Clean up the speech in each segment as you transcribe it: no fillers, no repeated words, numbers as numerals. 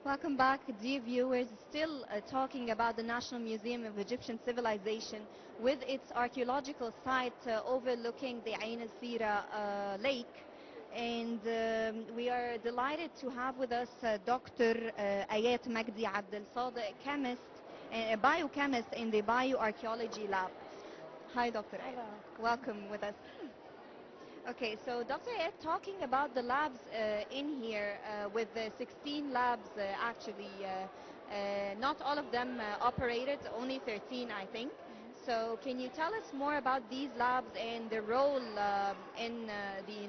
Welcome back, dear viewers. Still talking about the National Museum of Egyptian Civilization with its archaeological site overlooking the Ain al-Sira lake. And we are delighted to have with us Dr. Ayat Magdy Abdel, chemist, a biochemist in the bioarchaeology lab. Hi, Dr. Ayat. Hello. Welcome with us. Okay, so Dr. Ayat, talking about the labs in here, with the 16 labs actually, not all of them operated, only 13 I think. So can you tell us more about these labs and the role in the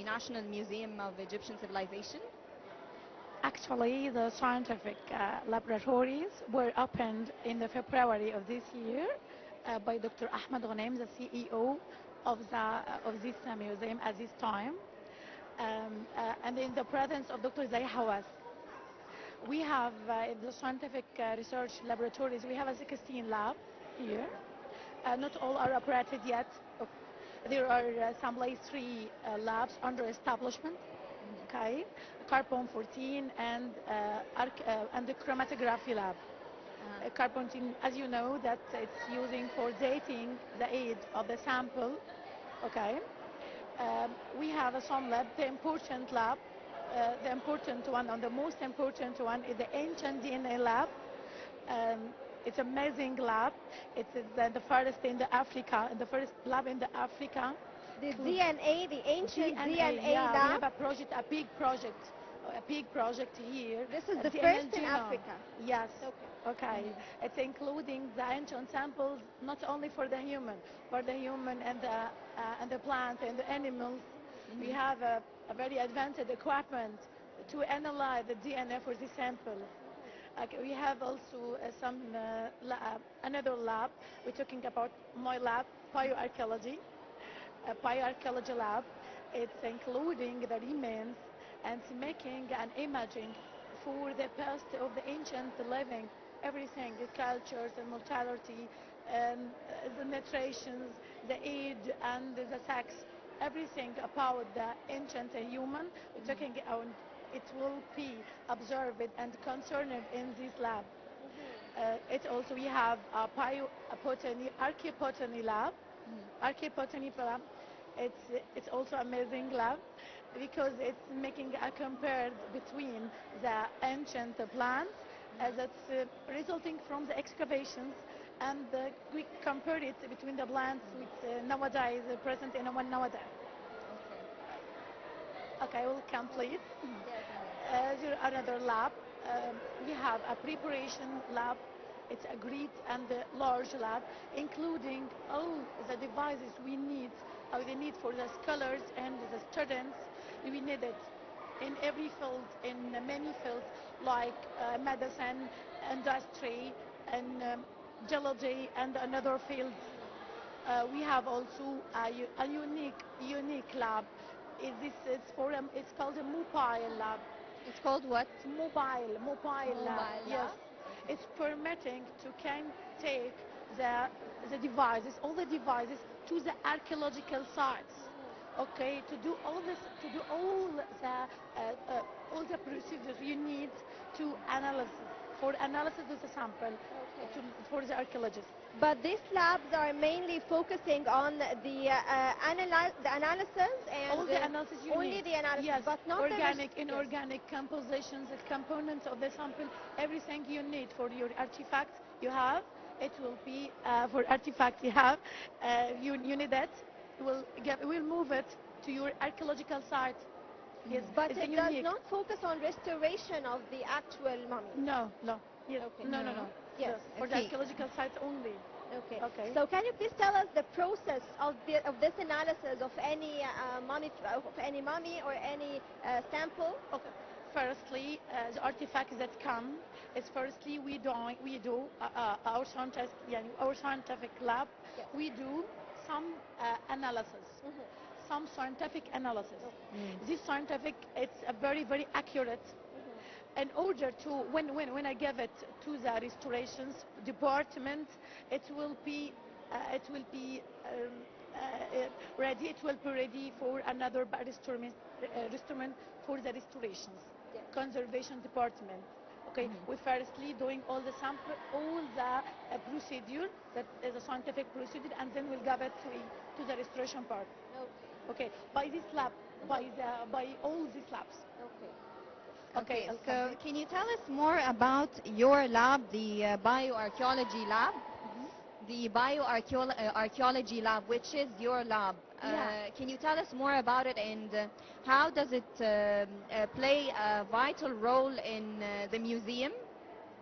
National Museum of Egyptian Civilization? Actually, the scientific laboratories were opened in the February of this year by Dr. Ahmed Ghanem, the CEO of this museum at this time, and in the presence of Dr. Zay Hawass. We have in the scientific research laboratories, we have a 16 lab here. Not all are operated yet. There are some like 3 labs under establishment. Okay, carbon 14 and the chromatography lab. Carbon 14, as you know, that it's using for dating the age of the sample. Okay, we have a some lab. The important lab, the important one, and the most important one is the ancient DNA lab. It's amazing lab. It is the first in the Africa, the first lab in the Africa. The DNA, the ancient DNA yeah, lab? we have a project, a big project here. This is the first in Africa? Yes. Okay. It's including the ancient samples, not only for the human and the plants and the animals. We have a very advanced equipment to analyze the DNA for the sample. We have also another lab. We're talking about my lab, bioarchaeology. A bioarchaeology lab. It's including the remains and making an imaging for the past of the ancient living, everything, the cultures, the mortality, the nutritions, the age and the sex, everything about the ancient human. We're talking about it will be observed and concerned in this lab. It also we have a archaeobotany lab. Archaeobotany lab. It's also amazing lab because it's making a compare between the ancient plants that's resulting from the excavations, and we compare it between the plants with nowadays present in one nowadays. Okay, I will complete. There another lab. We have a preparation lab. It's a great and large lab, including all the devices we need for the scholars and the students. We need it in every field, in many fields, like medicine, industry, and geology, and another fields. We have also a unique lab. It's called a mobile lab. It's called what? Mobile lab. Yes. It's permitting to take the devices, all the devices, to the archaeological sites. Okay, to do all the procedures you need to analysis of the sample, for the archaeologists. But these labs are mainly focusing on the analysis and all the analysis you only need. the analysis, yes, but not organic, the inorganic compositions, the components of the sample, everything you need for your artifact you have. It will be for artifact you have. You need it. We'll move it to your archaeological site. Yes, but it does not focus on restoration of the actual mummy. No. Yes. Okay. No. Yes. For the archaeological sites only. Okay. So can you please tell us the process of this analysis of any mummy or any sample? Okay. Firstly, the artifacts that come is firstly we do our scientific lab. Yes. We do some analysis, some scientific analysis. This scientific, it's a very accurate. In order to when I give it to the restorations department, it will be ready. It will be ready for another restaurant for the restorations. conservation department. Okay, Mhm. we firstly doing all the sample, all the procedure that is a scientific procedure, and then we'll give it to the restoration part. Okay, by this lab, by all these labs. Okay, Okay, I'll so complete. can you tell us more about your lab, the bioarchaeology lab? The bioarchaeology lab, which is your lab. Yeah. Can you tell us more about it, and how does it play a vital role in the museum?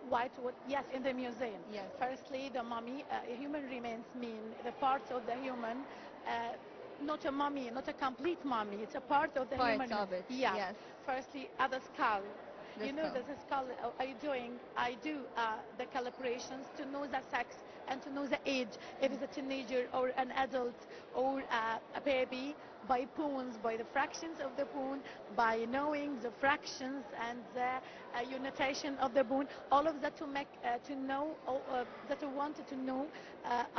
White wood, yes, in the museum. Yes. Firstly, the mummy, human remains mean the parts of the human, not a mummy, not a complete mummy. It's a part of the Parts human. of it, Yeah. yes. Firstly, the skull. The You know skull. that the skull. I do the calibrations to know the sex and to know the age, if it's a teenager or an adult or a baby, by pounds, by the fractions of the pound, by knowing the fractions and the unitation of the bone, all of that to make to know that I wanted to know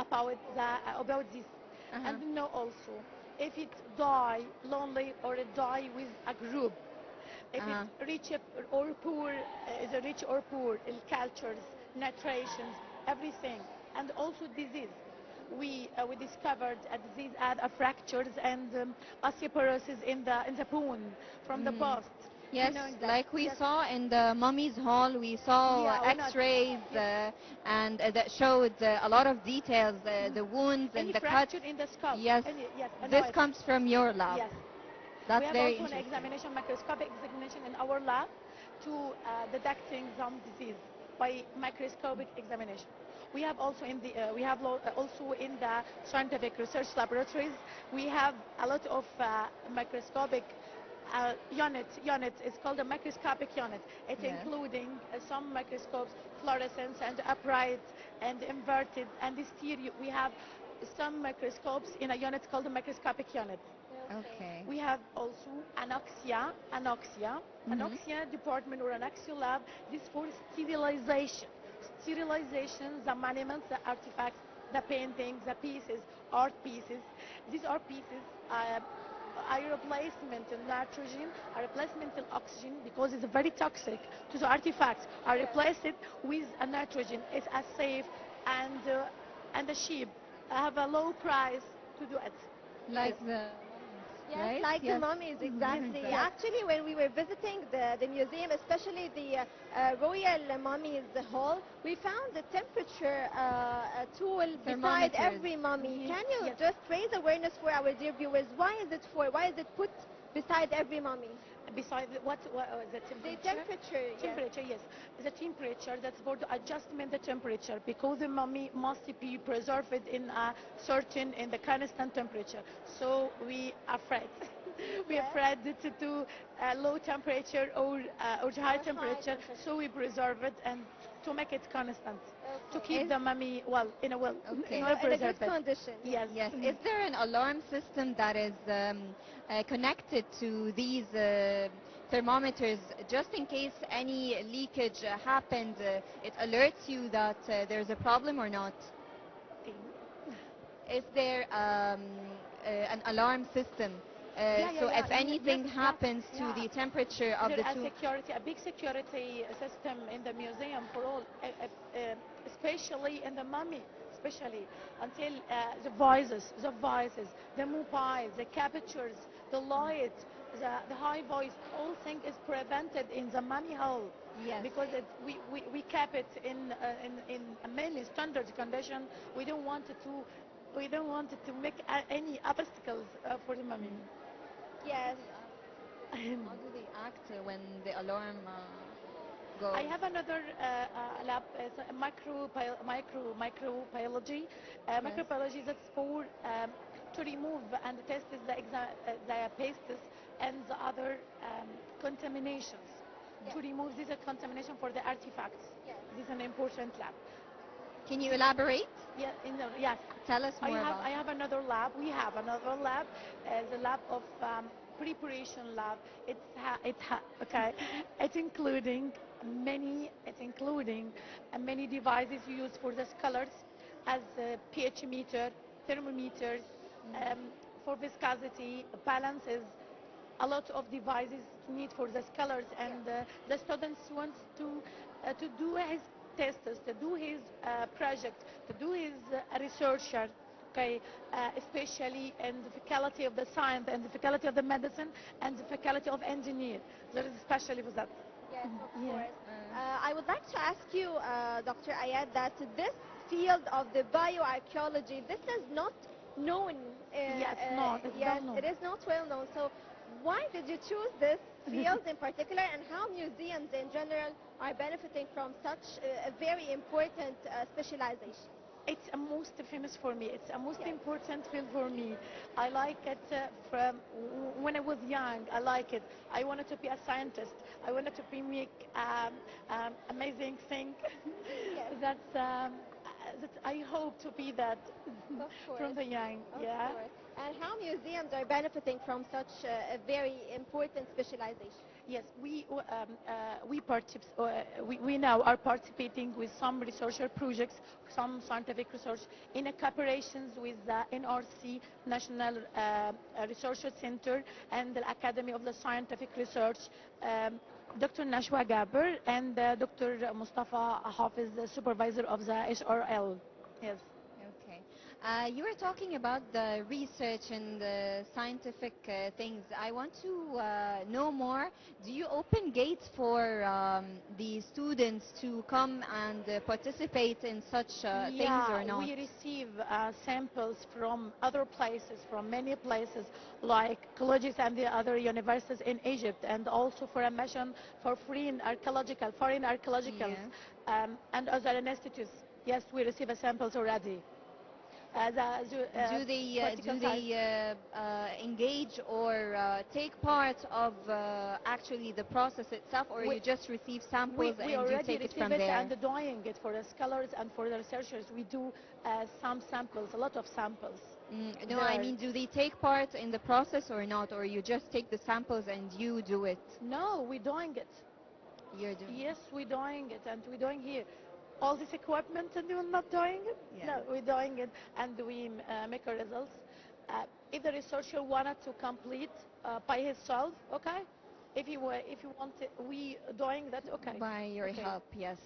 about this, Uh-huh. and to know also if it die lonely or it die with a group, if Uh-huh. it's rich or poor, is a rich or poor, in cultures, nutritions, everything, and also disease. We discovered a disease at fractures and osteoporosis in the bone from the Mhm. past. We Yes, know that. like we Yes. saw in the Mummy's Hall, we saw Yeah, we know. X-rays Yes. and that showed a lot of details, the wounds and Any the cuts. fracture in the skull. Yes, Yes, I know this it. comes from your lab. Yes. We That's have very also an interesting. examination, microscopic examination in our lab to detecting some disease by microscopic examination. We have also also in the scientific research laboratories, we have a lot of microscopic unit. It's called a microscopic unit. It's Yes. including some microscopes, fluorescence and upright and inverted and stereo. We have some microscopes in a unit called a microscopic unit. Okay. We have also Mhm. anoxia department or anoxia lab. This for sterilization, the monuments, the artifacts, the paintings, the pieces, art pieces. These art pieces are replacement in nitrogen, a replacement in oxygen because it's very toxic to the artifacts. I replace it with a nitrogen. It's as safe and the cheap. I have a low price to do it. Like Yes. the Yes, right? like the Yes. mummies, exactly. Exactly. Yes. Actually, when we were visiting the museum, especially the Royal Mummies Hall, we found the temperature tool beside Thermometers. every mummy. Can you Yes. just raise awareness for our dear viewers? Why is it for? Why is it put beside every mummy? Besides what the The temperature? temperature, yes. Temperature, yes. The temperature, that's for the adjustment the temperature because the mummy must be preserved in a certain in the constant temperature. So we afraid. We Yes. afraid to do low temperature or high Or high temperature. temperature. So we preserve it and to make it constant. To Okay. keep Is the mummy well in a well Okay. in In a in a good preserved. condition. Yes. yes. Is there an alarm system that is connected to these thermometers, just in case any leakage happened? It alerts you that there's a problem or not? Is there an alarm system? So if anything happens to the temperature of There the are two, security, a big security system in the museum for all, especially in the mummy, especially until the voices, the mobiles, the captures, the light, the high voice, all thing is prevented in the mummy hall. yes. Because we kept it in a mainly standard condition. We don't want it to make any obstacles for the mummy. Yes. How do they act when the alarm I goes? have another lab, microbiology. Yes. Microbiology that's for to remove and test the pastes and the other contaminations. Yes. To remove this contamination for the artifacts. Yes. This is an important lab. Can you elaborate? Yeah, yes. Tell us more about I it. have another lab. We have another lab, the lab of preparation lab. Okay. It's including many devices used for the colors, as pH meter, thermometers, Mhm. for viscosity, balances, a lot of devices need for the scholars, and the students want to do his tests, to do his project, to do his research. Okay, especially in the faculty of the science and the faculty of the medicine and the faculty of engineer. There is especially for that. Yes, of Yeah. course. I would like to ask you, Dr. Ayat, that this field of the bioarchaeology, this is not known. Yes, no, it's yes, well known. it is not well known. So why did you choose this field in particular, and how museums in general are benefiting from such a very important specialization? It's a most famous for me. It's a most Yes. important field for me. I like it from when I was young. I like it. I wanted to be a scientist. I wanted to be make amazing thing. Yes. That I hope to be that Of course. from the young. Of Yeah. course. And how museums are benefiting from such a very important specialization? Yes, we now are participating with some researcher projects, some scientific research in a cooperations with the NRC, National Research Center, and the Academy of the Scientific Research. Dr. Nashwa Gaber and Dr. Mustafa Hafiz, the supervisor of the HRL. Yes. Okay. You were talking about the research and the scientific things. I want to know more. Do you open gates for the students to come and participate in such things or Yeah, not? we receive samples from other places, from many places, like colleges and the other universities in Egypt, and also for a mission for foreign archaeologicals, Yes. and other institutes. Yes, we receive samples already. Do Particle size. they engage or take part of actually the process itself, or We, you just receive samples we and you already take it receive from it there? and doing it for the scholars and for the researchers. We do some samples, a lot of samples. No, I There. mean, do they take part in the process or not, or you just take the samples and you do it? No, we're doing it. You're doing Yes, we're doing it, and we're doing here all this equipment, and we're not doing it. Yeah. No, we're doing it, and we make our results. If the researcher wanted to complete by himself, okay. If you want it, we doing that, okay. by your Okay. help, yes.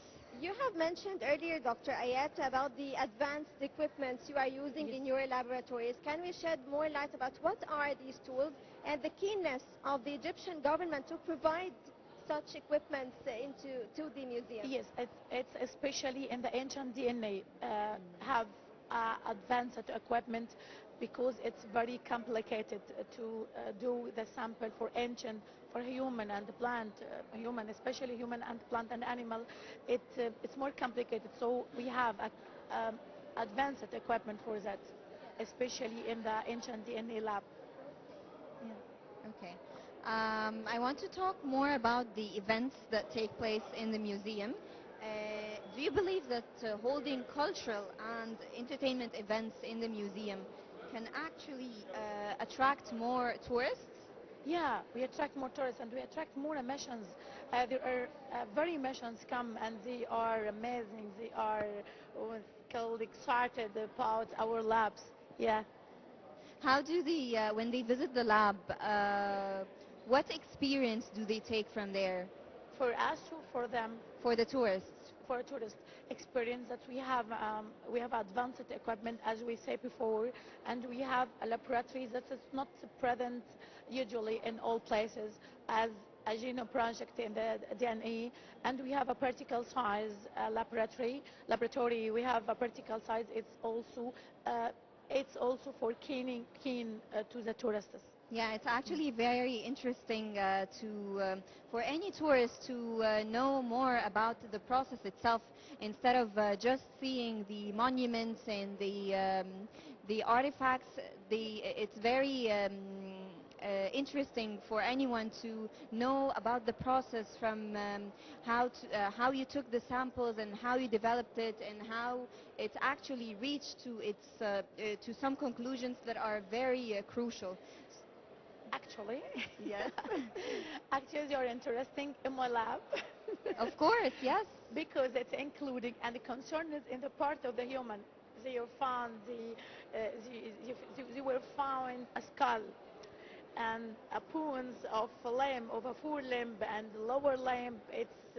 You have mentioned earlier, Dr. Ayat, about the advanced equipments you are using Yes. in your laboratories. Can we shed more light about what are these tools and the keenness of the Egyptian government to provide such equipments to the museum? Yes, it's especially in the ancient DNA have advanced equipment because it's very complicated to do the sample for ancient, for human and plant, human, especially human and plant and animal. It's more complicated, so we have advanced equipment for that, especially in the ancient DNA lab. Yeah. Okay. I want to talk more about the events that take place in the museum. Do you believe that holding cultural and entertainment events in the museum can actually attract more tourists? Yeah, we attract more tourists and we attract more emissions. There are very emissions come and they are amazing. They are called excited about our labs. Yeah. How do they, when they visit the lab, what experience do they take from there For us or for them, for the tourists? for a tourist experience that we have advanced equipment as we say before, and we have a laboratory that is not present usually in all places as a genome project in the DNA, and we have a particle size laboratory. We have a particle size. It's also for keen to the tourists. Yeah, it's actually very interesting for any tourist to know more about the process itself instead of just seeing the monuments and the artifacts. It's very interesting for anyone to know about the process from how you took the samples and how you developed it and how it actually reached to some conclusions that are very crucial. Actually, Yes. actually, you're interesting in my lab. Of course, yes. Because it's including and the concern is in the part of the human. They were found they were found a skull and bones of a limb, of a forelimb and lower limb. It's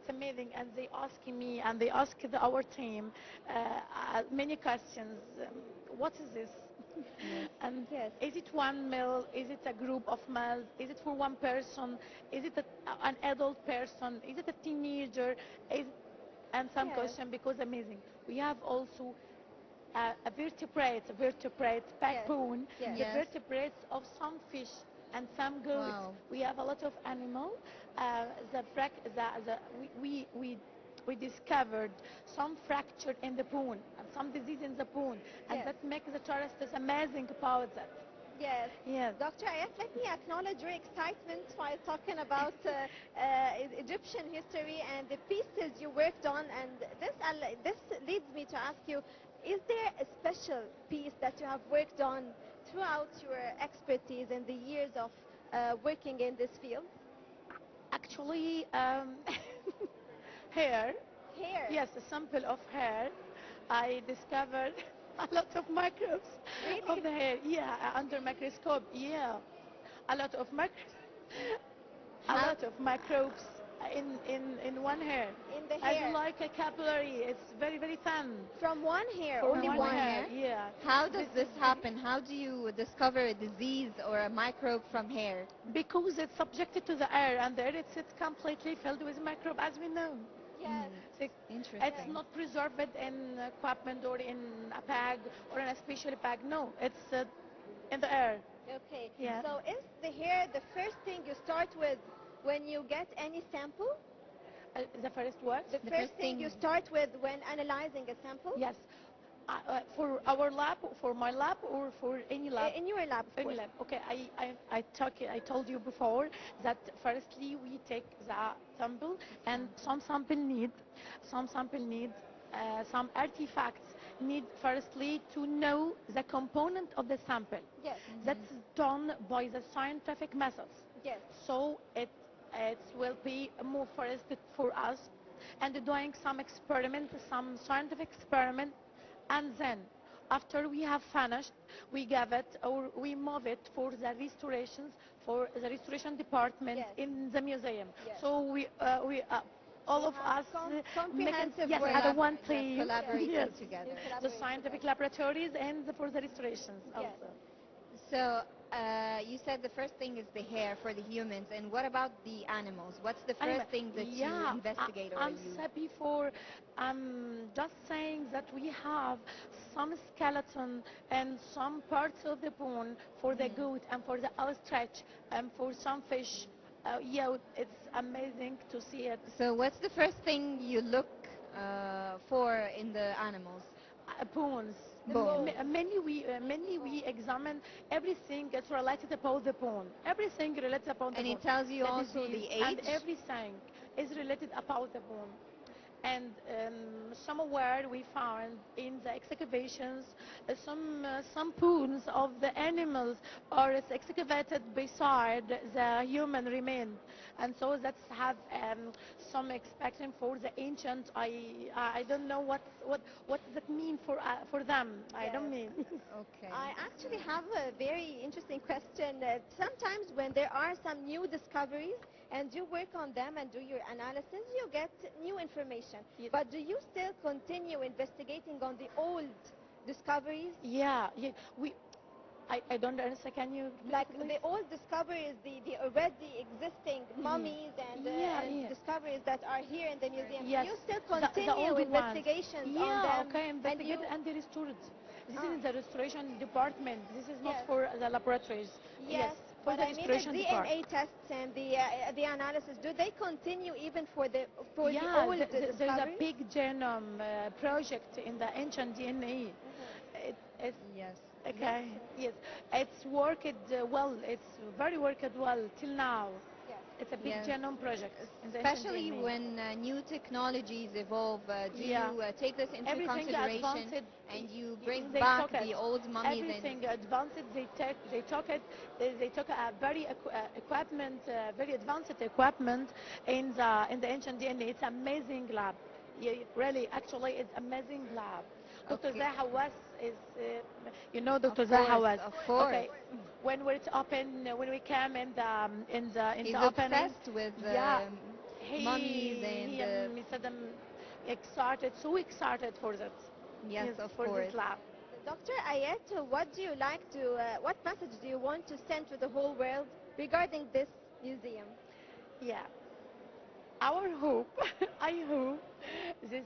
amazing. And they ask me and they ask our team many questions. What is this? Yes. And Yes. is it one male? Is it a group of males? Is it for one person? Is it an adult person? Is it a teenager? Is, and some Yes. question because amazing. We have also a vertebrate Yes. backbone, Yes. the Yes. vertebrates of some fish and some goats. Wow. We have a lot of animal. We discovered some fracture in the bone and some disease in the bone, and Yes. that makes the tourists amazing about that. Yes. Yes. Dr. Ayat, let me acknowledge your excitement while talking about Egyptian history and the pieces you worked on. And this leads me to ask you, is there a special piece that you have worked on throughout your expertise in the years of working in this field? Actually, hair. Hair. Yes, a sample of hair. I discovered a lot of microbes Really? of the hair. Yeah, under microscope. Yeah, a lot of a How? lot of microbes in one hair. In the As hair. like a capillary, it's very very thin. From one hair, For only From one. one hair. hair? Yeah. How does this happen? How do you discover a disease or a microbe from hair? Because it's subjected to the air, and the air it's completely filled with microbe, as we know. Yes. So Interesting. it's not preserved in equipment or in a bag or in a special bag. No, it's in the air. Okay. Yeah. So is the hair the first thing you start with when you get any sample? The first what? The The first first thing you thing- start with when analyzing a sample? Yes. For our lab, for my lab, or for any lab? In your lab, of Any course. lab. Okay. I told you before that firstly we take the sample, and some sample need some artifacts need firstly to know the component of the sample. Yes. That's done by the scientific methods. Yes. So it will be more first for us and doing some experiment, some scientific experiment, and then after we have finished, we give it or we move it for the restorations for the restoration department Yes. in the museum. Yes. So we all You of have us comprehensive yes, work. at one Yes, team. collaborating Yes. together. In The collaboration, scientific yes. laboratories and for the restorations Yes. also. So you said the first thing is the hair for the humans, and what about the animals? What's the Anyway, first thing that you yeah, investigate or I'm you? said before, I'm just saying that we have some skeleton and some parts of the bone for the goat and for the ostrich and for some fish. Yeah, it's amazing to see it. So what's the first thing you look for in the animals? Bones. Bones. Mainly we examine everything that's related about the bone. Everything related about the And bone. it tells you The also disease the and age? everything is related about the bone. And somewhere we found in the excavations some bones of the animals are excavated beside the human remains, and so that's have some expectation for the ancient. I don't know what does that mean for them. I Yes. don't mean. Okay. I actually have a very interesting question. Sometimes when there are some new discoveries and you work on them and do your analysis, you get new information. Yes. But do you still continue investigating on the old discoveries? Yeah, yeah. I don't understand. Can you Like please? the old discoveries, the already existing mummies and, Yeah, and yeah. discoveries that are here in the museum. Yes, You still the continue old ones. investigations on Yeah, them. okay, and investigate you, and they restored. This Ah. is the restoration department. This is not Yes. for the laboratories. yes, for but the I mean the restoration DNA department. tests and the analysis, do they continue even for the Yeah, old there's a discoveries? big genome project in the ancient DNA. It's Yes. okay. Yes, it's worked well. It's very worked well till now. Yes. It's a big Yes. genome project in the ancient Especially DNA. when new technologies evolve, do Yeah. you take this into Everything consideration advanced, and you y- bring they back took it. the old mummies Everything advanced, they took it. They took a very equipment, very advanced equipment in the ancient DNA. It's amazing lab. Yeah, really, actually, it's amazing lab. Dr. Okay. Zah Hawass is, you know, Of Dr. Zah course, Hawass. of course. Okay, when we're open, when we came in He's the opening, obsessed with yeah, mummies and he said excited, so excited for that, yes, yes, of for this course. lab. Dr. Ayat, what do you like to, what message do you want to send to the whole world regarding this museum? Yeah, our hope, I hope this.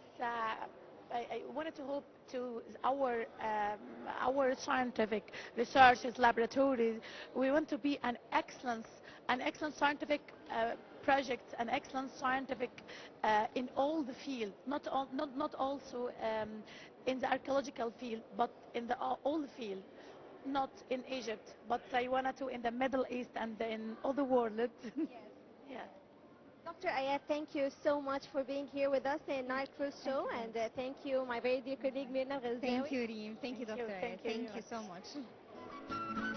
I wanted to hope to our scientific researches laboratories. We want to be an excellent scientific project, an excellent scientific in all the field, not also in the archaeological field, but in the all the field. Not in Egypt, but I wanted to in the Middle East and in other world. Yeah. Dr. Ayat, thank you so much for being here with us in Nile Cruise Show, and thank you, my very dear colleague Mirna Thank Ghazawi. you, Reem. Thank you, Dr. Ayat. Thank you very Thank you so much. much.